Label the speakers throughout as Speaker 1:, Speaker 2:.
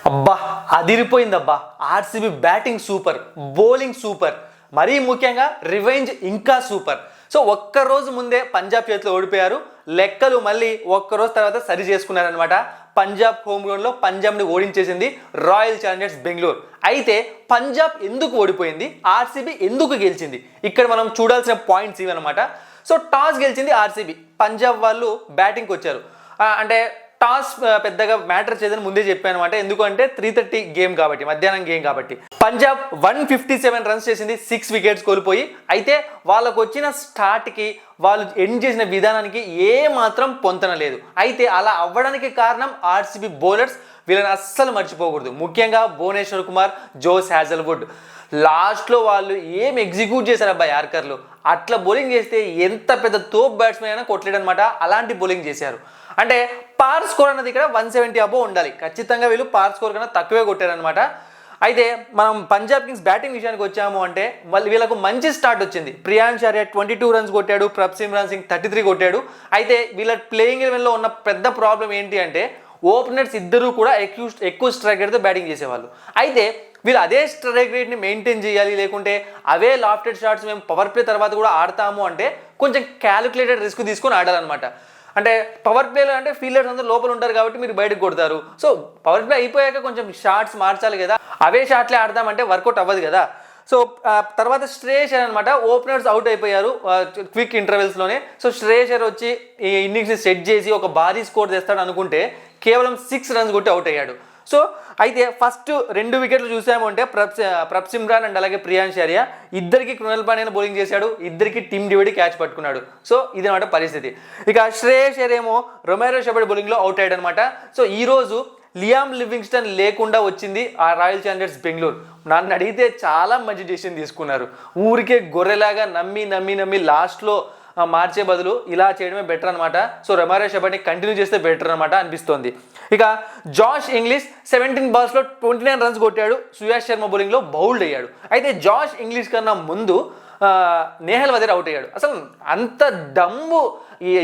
Speaker 1: అబ్బా అదిరిపోయిందబ్బా. RCB batting super, bowling super, మరీ ముఖ్యంగా రివెంజ్ ఇంకా సూపర్. సో ఒక్కరోజు ముందే పంజాబ్ చేతిలో ఓడిపోయారు. లెక్కలు మళ్ళీ ఒక్కరోజు తర్వాత సరి చేసుకున్నారనమాట. పంజాబ్ హోమ్ గ్రౌండ్లో పంజాబ్ని ఓడించేసింది రాయల్ ఛాలెంజర్స్ బెంగళూరు. అయితే పంజాబ్ ఎందుకు ఓడిపోయింది, ఆర్సీబీ ఎందుకు గెలిచింది, ఇక్కడ మనం చూడాల్సిన పాయింట్స్ ఇవన్నమాట. సో టాస్ గెలిచింది ఆర్సీబీ. పంజాబ్ వాళ్ళు బ్యాటింగ్కి వచ్చారు. అంటే టాస్ పెద్దగా మ్యాటర్ చేయదని ముందే చెప్పాను అనమాట. ఎందుకంటే 3:30 గేమ్ కాబట్టి, మధ్యాహ్నం గేమ్ కాబట్టి. పంజాబ్ 157 రన్స్ చేసింది, 6 వికెట్స్ కోల్పోయి. అయితే వాళ్ళకు వచ్చిన స్టార్ట్కి, వాళ్ళు ఎండ్ చేసిన విధానానికి ఏ మాత్రం పొంతన లేదు. అయితే అలా అవ్వడానికి కారణం ఆర్సీబీ బౌలర్స్. వీళ్ళని అస్సలు మర్చిపోకూడదు. ముఖ్యంగా భువనేశ్వర్ కుమార్, జోస్ హ్యాజల్వుడ్. లాస్ట్లో వాళ్ళు ఏం ఎగ్జిక్యూట్ చేశారు అబ్బాయి యార్కర్లు. అట్లా బౌలింగ్ చేస్తే ఎంత పెద్ద తోప్ బ్యాట్స్మెన్ అయినా కొట్టలేడు అనమాట. అలాంటి బౌలింగ్ చేశారు. అంటే పార్ స్కోర్ అన్నది ఇక్కడ 170 అబోవ్ ఉండాలి. ఖచ్చితంగా వీళ్ళు పార్ స్కోర్ కన్నా తక్కువే కొట్టారనమాట. అయితే మనం పంజాబ్ కింగ్స్ బ్యాటింగ్ విషయానికి వచ్చాము అంటే వీళ్ళకు మంచి స్టార్ట్ వచ్చింది. ప్రియాంష్ ఆర్య 22 రన్స్ కొట్టాడు, ప్రభ్సిమ్రాన్ సింగ్ 33 కొట్టాడు. అయితే వీళ్ళ ప్లేయింగ్ లెవెన్లో ఉన్న పెద్ద ప్రాబ్లం ఏంటి అంటే ఓపెనర్స్ ఇద్దరు కూడా ఎక్కువ స్ట్రైక్ రేట్తో బ్యాటింగ్ చేసేవాళ్ళు. అయితే వీళ్ళు అదే స్ట్రైక్ రేట్ని మెయింటైన్ చేయాలి, లేకుంటే అవే లాఫ్టెడ్ షాట్స్ మేము పవర్ ప్లే తర్వాత కూడా ఆడతాము అంటే కొంచెం క్యాలిక్యులేటెడ్ రిస్క్ తీసుకొని ఆడాలన్నమాట. అంటే పవర్ ప్లేలో అంటే ఫీల్డర్స్ అందరూ లోపల ఉంటారు కాబట్టి మీరు బయటకు కొడతారు. సో పవర్ ప్లే అయిపోయాక కొంచెం షాట్స్ మార్చాలి కదా, అవే షాట్లే ఆడదామంటే వర్కౌట్ అవ్వదు కదా. సో తర్వాత శ్రేయస్ అనమాట, ఓపెనర్స్ అవుట్ అయిపోయారు క్విక్ ఇంటర్వెల్స్లోనే. సో శ్రేయస్ వచ్చి ఈ ఇన్నింగ్స్ని సెట్ చేసి ఒక భారీ స్కోర్ తెస్తాడు అనుకుంటే కేవలం 6 రన్స్ కొట్టి అవుట్ అయ్యాడు. సో అయితే ఫస్ట్ 2 వికెట్లు చూసాము అంటే ప్రభ్సిమ్రాన్ అండ్ అలాగే ప్రియాంష్ ఆర్య ఇద్దరికి కృణల్ పాండ్యా బౌలింగ్ చేశాడు, ఇద్దరికి టీమ్ డివైడ్ క్యాచ్ పట్టుకున్నాడు. సో ఇదన్నమాట పరిస్థితి. ఇక శ్రేయస్ అయ్యర్ ఏమో రొమేరో షెపర్డ్ బౌలింగ్లో అవుట్ అయ్యాడు అనమాట. సో ఈరోజు లియామ్ లివింగ్స్టన్ లేకుండా వచ్చింది ఆ రాయల్ ఛాలెంజర్స్ బెంగళూరు. నన్ను అడిగితే చాలా మంచి డెసిషన్ తీసుకున్నారు. ఊరికే గొర్రెలాగా నమ్మి లాస్ట్లో మార్చే బదులు ఇలా చేయడమే బెటర్ అనమాట. సో రొమేరో షెపర్డ్ని కంటిన్యూ చేస్తే బెటర్ అనమాట అనిపిస్తోంది. ఇక జాష్ ఇంగ్లీష్ 17 బాల్స్లో 29 రన్స్ కొట్టాడు. సుయాష్ శర్మ బౌలింగ్లో బౌల్డ్ అయ్యాడు. అయితే జాష్ ఇంగ్లీష్ కన్నా ముందు నేహల్ వదేరా అవుట్ అయ్యాడు. అసలు అంత దమ్ము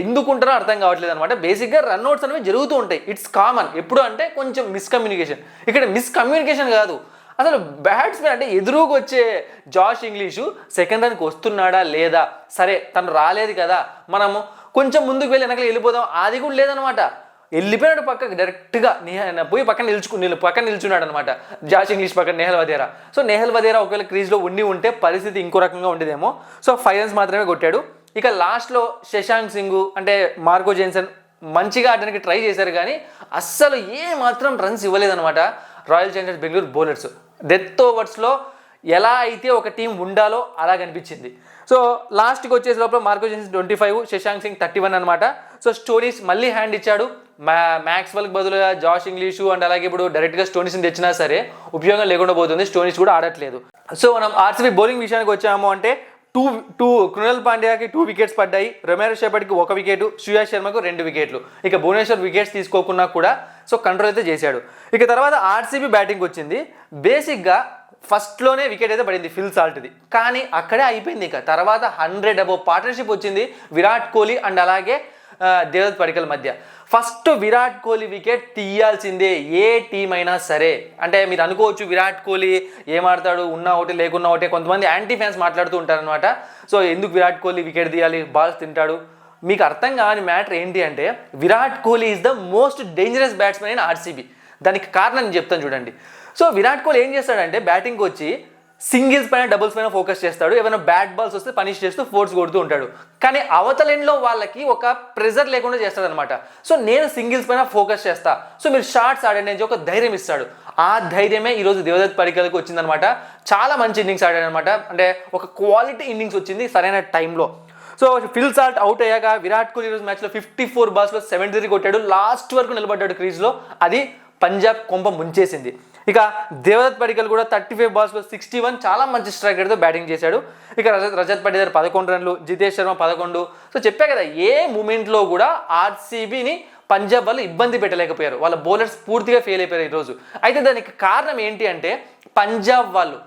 Speaker 1: ఎందుకుంటారో అర్థం కావట్లేదు అనమాట. బేసిక్గా రన్అట్స్ అనేవి జరుగుతూ ఉంటాయి, ఇట్స్ కామన్. ఎప్పుడు అంటే కొంచెం మిస్కమ్యూనికేషన్. ఇక్కడ మిస్కమ్యూనికేషన్ కాదు, అసలు బ్యాట్స్మెన్ అంటే ఎదురుకు వచ్చే జాష్ ఇంగ్లీషు సెకండ్ రన్కి వస్తున్నాడా లేదా, సరే తను రాలేదు కదా మనము కొంచెం ముందుకు వెళ్ళి వెనకలు వెళ్ళిపోదాం, అది కూడా లేదనమాట. వెళ్ళిపోయాడు పక్కకి డైరెక్ట్గా పోయి పక్కన నిల్చున్నాడు అనమాట జాష్ ఇంగ్లీష్ పక్కన నేహల్ వదేరా. సో నేహల్ వదేరా ఒకవేళ క్రీజ్లో ఉంటే పరిస్థితి ఇంకో రకంగా ఉండేదేమో. సో 5 రన్స్ మాత్రమే కొట్టాడు. ఇక లాస్ట్లో శశాంక్ సింగ్ అంటే మార్కో జెన్సన్ మంచిగా ఆడడానికి ట్రై చేశారు, కానీ అస్సలు ఏ మాత్రం రన్స్ ఇవ్వలేదన్నమాట Royal Challengers Bengaluru bowlers. Death ఓవర్స్లో ఎలా అయితే ఒక టీం ఉండాలో అలా కనిపించింది. సో లాస్ట్కి వచ్చేసి లోపల మార్కో జెన్సన్ 25, శశాంక్ సింగ్ 31 అనమాట. సో స్టోనీస్ మళ్ళీ హ్యాండ్ ఇచ్చాడు. మ్యాక్స్వెల్కి బదులుగా జాష్ ఇంగ్లీషు అండ్ అలాగే ఇప్పుడు డైరెక్ట్గా స్టోనీస్ని తెచ్చినా సరే ఉపయోగం లేకుండా పోతుంది. స్టోనీస్ కూడా ఆడట్లేదు. సో మనం ఆర్సీబీ బౌలింగ్ విషయానికి వచ్చాము అంటే కృణల్ పాండ్యాకి 2 వికెట్స్ పడ్డాయి, రొమేరో షెపర్డ్కి 1 వికెట్, సుయాష్ శర్మకు 2 వికెట్లు. ఇక భువనేశ్వర్ వికెట్స్ తీసుకోకున్నా కూడా సో కంట్రోల్ అయితే చేశాడు. ఇక తర్వాత ఆర్సీబీ బ్యాటింగ్ వచ్చింది. బేసిక్గా ఫస్ట్లోనే వికెట్ అయితే పడింది ఫిల్ సాల్ట్ది, కానీ అక్కడే అయిపోయింది. ఇక తర్వాత 100 అబోవ్ పార్ట్నర్షిప్ వచ్చింది విరాట్ కోహ్లీ అండ్ అలాగే దేవదత్ పడికల్ మధ్య. ఫస్ట్ విరాట్ కోహ్లీ వికెట్ తీయాల్సిందే ఏ టీం అయినా సరే. అంటే మీరు అనుకోవచ్చు విరాట్ కోహ్లీ ఏమాడతాడు, ఉన్నా ఒకటి లేకున్నా ఒకటే, కొంతమంది యాంటీ ఫ్యాన్స్ మాట్లాడుతూ ఉంటారనమాట. సో ఎందుకు విరాట్ కోహ్లీ వికెట్ తీయాలి, బాల్స్ తింటాడు. మీకు అర్థం కాని మ్యాటర్ ఏంటి అంటే Virat Kohli is the most dangerous batsmen in RCB. దానికి కారణం నేను చెప్తాను చూడండి. సో విరాట్ కోహ్లీ ఏం చేస్తాడంటే బ్యాటింగ్కి వచ్చి సింగిల్స్ పైన డబుల్స్ పైన ఫోకస్ చేస్తాడు. ఏమైనా బ్యాట్ బాల్స్ వస్తే పనిష్ చేస్తూ ఫోర్స్ కొడుతూ ఉంటాడు. కానీ అవతల ఎండ్లో వాళ్ళకి ఒక ప్రెజర్ లేకుండా చేస్తాడనమాట. సో నేను సింగిల్స్ పైన ఫోకస్ చేస్తా, సో మీరు షార్ట్స్ ఆడండి అని ఒక ధైర్యం ఇస్తాడు. ఆ ధైర్యమే ఈరోజు దేవదత్ పడికల్కి వచ్చిందనమాట. చాలా మంచి ఇన్నింగ్స్ ఆడాడనమాట. అంటే ఒక క్వాలిటీ ఇన్నింగ్స్ వచ్చింది సరైన టైంలో. సో ఫిల్ సాల్ట్ అవుట్ అయ్యాక విరాట్ కోహ్లీ ఈరోజు మ్యాచ్లో 54 బాల్స్లో 73 కొట్టాడు. లాస్ట్ వరకు నిలబడ్డాడు క్రీజ్లో. అది పంజాబ్ కొంప ముంచేసింది. ఇక దేవదత్ పడికల్ కూడా 35 బాల్స్లో 61 చాలా మంచి స్ట్రైక్ రేట్తో బ్యాటింగ్ చేశాడు. ఇక రజత్ పటిదార్ 11 రన్లు, జితేష్ శర్మ 11. సో చెప్పా కదా, ఏ మూమెంట్లో కూడా ఆర్సీబీని పంజాబ్ వాళ్ళు ఇబ్బంది పెట్టలేకపోయారు. వాళ్ళ బౌలర్స్ పూర్తిగా ఫెయిల్ అయిపోయారు ఈరోజు. అయితే దానికి కారణం ఏంటి అంటే పంజాబ్ వాళ్ళు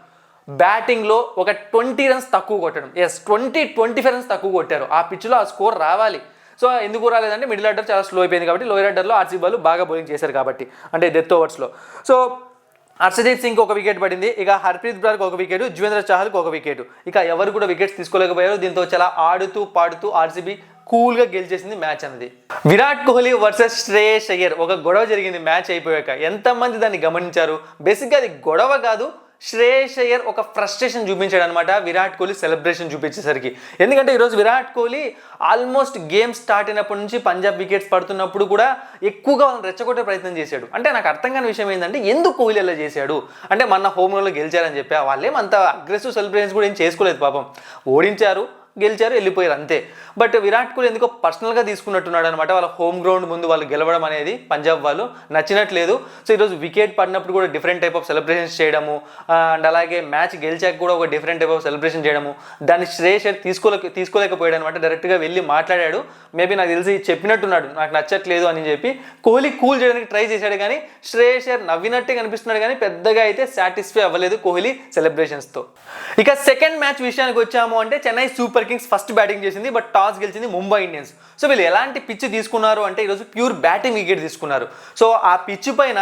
Speaker 1: బ్యాటింగ్లో ఒక 20 రన్స్ తక్కువ కొట్టడం. 25 రన్స్ తక్కువ కొట్టారు. ఆ పిచ్లో ఆ స్కోర్ రావాలి. సో ఎందుకు రాలేదంటే మిడిల్ ఆర్డర్ చాలా స్లో అయిపోయింది కాబట్టి లోయర్ ఆర్డర్లో ఆర్సీబీ వాళ్ళు బాగా బౌలింగ్ చేశారు కాబట్టి, అంటే డెత్ ఓవర్స్లో. సో హర్షదీప్ సింగ్కి ఒక వికెట్ పడింది, ఇక హర్ప్రీత్ బ్రార్కి ఒక వికెట్, యుజ్వేంద్ర చాహల్కి ఒక వికెట్, ఇక ఎవరు కూడా వికెట్స్ తీసుకోలేకపోయారు. దీంతో చాలా ఆడుతూ పాడుతూ ఆర్సీబీ కూల్గా గెలిచేసింది మ్యాచ్ అనేది. విరాట్ కోహ్లీ వర్సెస్ శ్రేయస్ అయ్యర్ ఒక గొడవ జరిగింది మ్యాచ్ అయిపోయాక. ఎంతమంది దాన్ని గమనించారు? బేసిక్గా అది గొడవ కాదు, శ్రేయస్ అయ్యర్ ఒక ఫ్రస్ట్రేషన్ చూపించాడు అనమాట విరాట్ కోహ్లీ సెలబ్రేషన్ చూపించేసరికి. ఎందుకంటే ఈరోజు Virat Kohli almost game start అయినప్పటి నుంచి పంజాబ్ వికెట్స్ పడుతున్నప్పుడు కూడా ఎక్కువగా వాళ్ళని రెచ్చగొట్టే ప్రయత్నం చేశాడు. అంటే నాకు అర్థం కాని విషయం ఏంటంటే ఎందుకు కోహ్లీ అలా చేశాడు అంటే మన హోమ్ గ్రౌండ్లో గెలిచారని చెప్పి వాళ్ళేం అంత అగ్రెసివ్ సెలబ్రేషన్స్ కూడా ఏం చేసుకోలేదు పాపం. ఓడించారు, గెలిచారు, వెళ్ళిపోయారు అంతే. బట్ విరాట్ కోహ్లీ ఎందుకో పర్సనల్గా తీసుకున్నట్టున్నాడు అనమాట. వాళ్ళ హోమ్ గ్రౌండ్ ముందు వాళ్ళు గెలవడం అనేది పంజాబ్ వాళ్ళు నచ్చినట్లేదు. సో ఈరోజు వికెట్ పడినప్పుడు కూడా డిఫరెంట్ టైప్ ఆఫ్ సెలబ్రేషన్స్ చేయడము, అండ్ అలాగే మ్యాచ్ గెలిచాక కూడా ఒక డిఫరెంట్ టైప్ ఆఫ్ సెలబ్రేషన్ చేయడము, దాన్ని శ్రేయస్ అయ్యర్ తీసుకోలేకపోయాడు అనమాట. డైరెక్ట్గా వెళ్ళి మాట్లాడాడు. మేబీ నాకు తెలిసి చెప్పినట్టున్నాడు నాకు నచ్చట్లేదు అని చెప్పి. కోహ్లీ కూల్ చేయడానికి ట్రై చేశాడు కానీ శ్రేయస్ అయ్యర్ నవ్వినట్టే కనిపిస్తున్నాడు కానీ పెద్దగా అయితే సాటిస్ఫై అవ్వలేదు కోహ్లీ సెలబ్రేషన్స్తో. ఇక సెకండ్ మ్యాచ్ విషయానికి వచ్చాము అంటే Chennai super Kings first batting చేసింది, బట్ టాస్ గెలిచింది ముంబై ఇండియన్స్. సో వీళ్ళు ఎలాంటి పిచ్ తీసుకున్నారు అంటే ఈరోజు ప్యూర్ బ్యాటింగ్ వికెట్ తీసుకున్నారు. సో ఆ పిచ్ పైన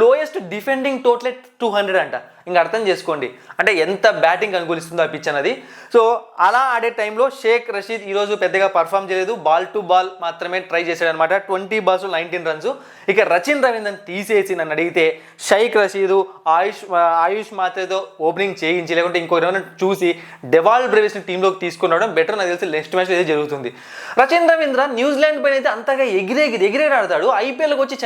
Speaker 1: లోయెస్ట్ డిఫెండింగ్ టోటల్ 200 అంట. ఇంకా అర్థం చేసుకోండి అంటే ఎంత బ్యాటింగ్ అనుకూలిస్తుందో ఆ పిచ్ అన్నది. సో అలా ఆడే టైంలో షేక్ రషీద్ ఈరోజు పెద్దగా పర్ఫామ్ చేయలేదు, బాల్ టు బాల్ మాత్రమే ట్రై చేశాడు అనమాట. 20 balls 19 runs. ఇక రచిన్ రవీంద్రన్ తీసేసి నన్ను అడిగితే షేక్ రషీద్ ఆయుష్ మాత్రేతో ఓపెనింగ్ చేయించి లేకుంటే ఇంకో ఎవరైనా చూసి డెవాల్ బ్రేవిస్ని టీంలోకి తీసుకురావడం బెటర్. నాకు తెలిసి నెక్స్ట్ మ్యాచ్ ఇదే జరుగుతుంది. రచిన్ రవీంద్ర న్యూజిలాండ్ పైన అయితే అంతగా ఎగిరే ఆడతాడు. ఐపీఎల్కి వచ్చి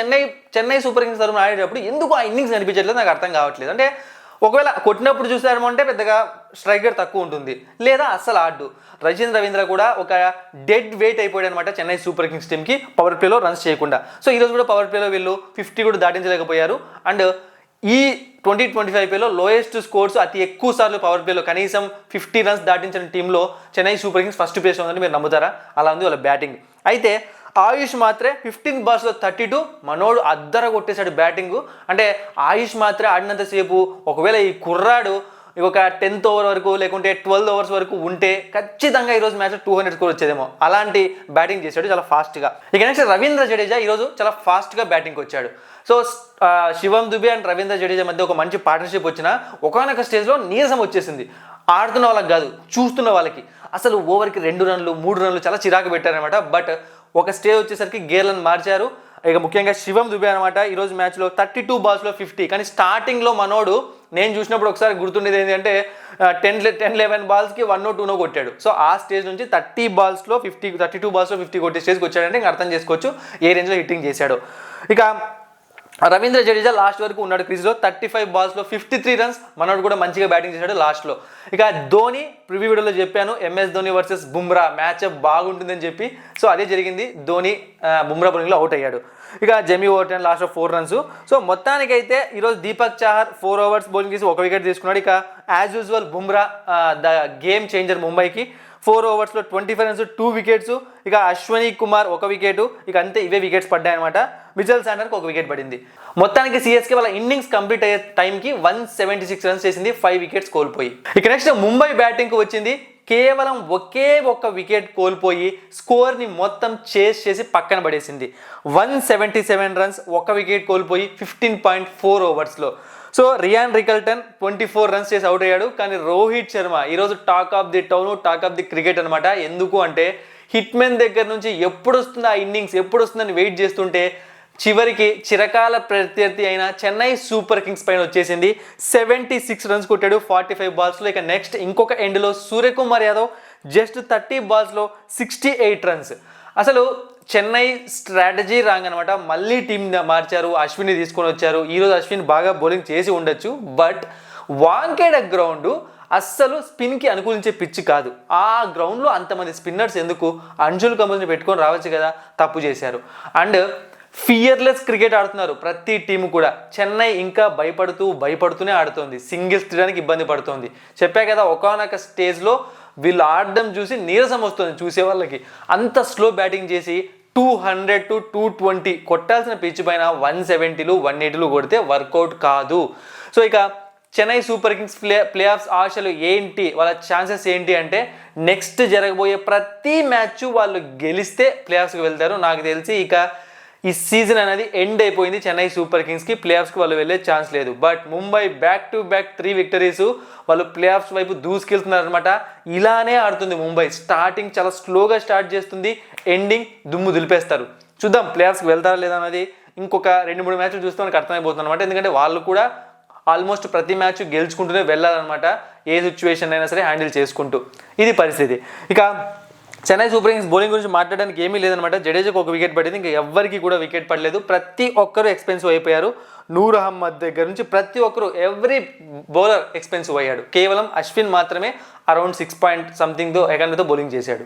Speaker 1: చెన్నై సూపర్ కింగ్స్ తరఫున ఆడేటప్పుడు ఎందుకు ఆ ఇన్నింగ్స్ కనిపించట్లేదు నాకు అర్థం కావట్లేదు. అంటే ఒకవేళ కొట్టినప్పుడు చూసాము అంటే పెద్దగా స్ట్రైక్ రేట్ తక్కువ ఉంటుంది, లేదా అస్సలు ఆడు. రచిన్ రవీంద్ర కూడా ఒక డెడ్ వెయిట్ అయిపోయాడు అనమాట చెన్నై సూపర్ కింగ్స్ టీమ్కి పవర్ ప్లేలో రన్స్ చేయకుండా. సో ఈరోజు కూడా పవర్ ప్లేలో వీళ్ళు 50 కూడా దాటించలేకపోయారు. అండ్ ఈ 2025లో లోయెస్ట్ స్కోర్స్ అతి ఎక్కువ సార్లు పవర్ ప్లేలో కనీసం 50 runs దాటించిన టీంలో Chennai super Kings first place ఉందని మీరు నమ్ముతారా? అలా ఉంది వాళ్ళ బ్యాటింగ్. అయితే ఆయుష్ మాత్రే 15 balls 32 మనోడు అద్దర కొట్టేశాడు బ్యాటింగ్. అంటే ఆయుష్ మాత్రే ఆడినంతసేపు ఒకవేళ ఈ కుర్రాడు ఒక 10th over వరకు లేకుంటే 12 overs వరకు ఉంటే ఖచ్చితంగా ఈరోజు మ్యాచ్లో 200 స్కోర్ వచ్చేదేమో. అలాంటి బ్యాటింగ్ చేశాడు చాలా ఫాస్ట్గా. ఇక నెక్స్ట్ రవీంద్ర జడేజా ఈరోజు చాలా ఫాస్ట్గా బ్యాటింగ్కి వచ్చాడు. సో శివం దుబే అండ్ రవీంద్ర జడేజా మధ్య ఒక మంచి పార్ట్నర్షిప్ వచ్చిన ఒకనొక స్టేజ్లో నీరసం వచ్చేసింది. ఆడుతున్న వాళ్ళకి కాదు, చూస్తున్న వాళ్ళకి. అసలు ఓవర్కి 2 runs 3 runs చాలా చిరాకు పెట్టారనమాట. బట్ ఒక స్టేజ్ వచ్చేసరికి గేర్లను మార్చారు. ఇక ముఖ్యంగా శివం దుబే అనమాట ఈరోజు మ్యాచ్లో 32 balls 50. కానీ స్టార్టింగ్లో మనోడు నేను చూసినప్పుడు ఒకసారి గుర్తుండేది ఏంటంటే 10-11 balls 1 or 2 కొట్టాడు. సో ఆ స్టేజ్ నుంచి 32 balls 50 కొట్టే స్టేజ్కి వచ్చాడంటే ఇంకా అర్థం చేసుకోవచ్చు ఏ రేంజ్లో హిట్టింగ్ చేశాడు. ఇక రవీంద్ర జడేజా లాస్ట్ వరకు ఉన్నాడు క్రీజ్లో 35 balls 53 runs. మనోడు కూడా మంచిగా బ్యాటింగ్ చేశాడు లాస్ట్లో. ఇక ధోని ప్రివ్యూ వీడియోలో చెప్పాను MS Dhoni versus Bumrah match బాగుంటుందని చెప్పి. సో అదే జరిగింది. ధోని బుమ్రా బౌలింగ్లో అవుట్ అయ్యాడు. ఇక జెమీ ఓవర్టన్ లాస్ట్లో 4 runs. సో మొత్తానికైతే ఈరోజు దీపక్ చాహర్ 4 overs బౌలింగ్ చేసి 1 wicket తీసుకున్నాడు. ఇక as usual Bumrah the game changer ముంబైకి 4 overs 25 runs 2 wickets. ఇక అశ్వనీ కుమార్ 1 wicket. ఇక అంతే ఇవే వికెట్స్ పడ్డాయి అనమాట. మిచెల్ శాండర్కి 1 wicket పడింది. మొత్తానికి సిఎస్కే వాళ్ళ ఇన్నింగ్స్ కంప్లీట్ అయ్యే టైంకి 176 runs చేసింది, 5 wickets కోల్పోయి. ఇక నెక్స్ట్ ముంబై బ్యాటింగ్కి వచ్చింది. కేవలం ఒకే ఒక్క వికెట్ కోల్పోయి స్కోర్ని మొత్తం చేసి పక్కన పడేసింది. 177 runs 1 wicket కోల్పోయి 15.4 overs. So Ryan Rickelton 24 runs చేసి అవుట్ అయ్యాడు. కానీ రోహిత్ శర్మ ఈరోజు talk of the town, talk of the cricket అనమాట. ఎందుకు అంటే హిట్మెన్ దగ్గర నుంచి ఎప్పుడు వస్తుంది ఆ ఇన్నింగ్స్, ఎప్పుడు వస్తుందని వెయిట్ చేస్తుంటే చివరికి చిరకాల ప్రత్యర్థి అయిన చెన్నై సూపర్ కింగ్స్ పైన వచ్చేసింది. 76 runs కొట్టాడు 45 balls. ఇక నెక్స్ట్ ఇంకొక ఎండ్లో Suryakumar Yadav just 30 balls 68 runs. అసలు చెన్నై స్ట్రాటజీ రాంగ్ అనమాట. మళ్ళీ టీం మార్చారు, అశ్విన్ని తీసుకొని వచ్చారు. ఈరోజు అశ్విన్ బాగా బౌలింగ్ చేసి ఉండొచ్చు, బట్ వాంకేడ గ్రౌండ్ అస్సలు స్పిన్కి అనుకూలించే పిచ్ కాదు. ఆ గ్రౌండ్లో అంతమంది స్పిన్నర్స్ ఎందుకు? అంజుల్ కంబల్ని పెట్టుకొని రావచ్చు కదా, తప్పు చేశారు. అండ్ ఫియర్లెస్ క్రికెట్ ఆడుతున్నారు ప్రతి టీము కూడా. చెన్నై ఇంకా భయపడుతూనే ఆడుతోంది, సింగిల్స్ తీయడానికి ఇబ్బంది పడుతోంది. చెప్పా కదా ఒకనొక స్టేజ్లో వీళ్ళు ఆడడం చూసి నీరసం వస్తుంది చూసే వాళ్ళకి. అంత స్లో బ్యాటింగ్ చేసి 200 to 220 కొట్టాల్సిన పిచ్ పైన 170లు 180లు కొడితే వర్కౌట్ కాదు. సో ఇక Chennai super Kings play offs ఆశలు ఏంటి, వాళ్ళ ఛాన్సెస్ ఏంటి అంటే నెక్స్ట్ జరగబోయే ప్రతి మ్యాచ్ వాళ్ళు గెలిస్తే ప్లే ఆఫ్స్కి వెళ్తారు. నాకు తెలిసి ఇక ఈ సీజన్ అనేది ఎండ్ అయిపోయింది. చెన్నై సూపర్ కింగ్స్కి ప్లే ఆఫ్స్కి వాళ్ళు వెళ్ళే ఛాన్స్ లేదు. But Mumbai back to back 3 victories, వాళ్ళు ప్లే ఆఫ్స్ వైపు దూసుకెళ్తున్నారు అనమాట. ఇలానే ఆడుతుంది ముంబై. స్టార్టింగ్ చాలా స్లోగా స్టార్ట్ చేస్తుంది, ఎండింగ్ దుమ్ము దులిపేస్తారు. చూద్దాం ప్లే ఆఫ్స్కి వెళ్తారా లేదా అనేది ఇంకొక 2-3 మ్యాచ్లు చూస్తే మనకు అర్థమైపోతుంది అనమాట. ఎందుకంటే వాళ్ళు కూడా ఆల్మోస్ట్ ప్రతి మ్యాచ్ గెలుచుకుంటూనే వెళ్ళాలన్నమాట, ఏ సిచ్యువేషన్ అయినా సరే హ్యాండిల్ చేసుకుంటూ. ఇది పరిస్థితి. ఇక చెన్నై సూపర్ కింగ్స్ బౌలింగ్ గురించి మాట్లాడడానికి ఏమీ లేదనమాట. జడేజాకు ఒక వికెట్ పడింది, ఇంకా ఎవ్వరికి కూడా వికెట్ పడలేదు. ప్రతి ఒక్కరు ఎక్స్పెన్సివ్ అయిపోయారు. నూర్ అహ్మద్ దగ్గర నుంచి ప్రతి ఒక్కరు, ఎవ్రీ బౌలర్ ఎక్స్పెన్సివ్ అయ్యాడు. కేవలం అశ్విన్ మాత్రమే అరౌండ్ 6 పాయింట్ సంథింగ్తో ఎకన్తో బౌలింగ్ చేశాడు.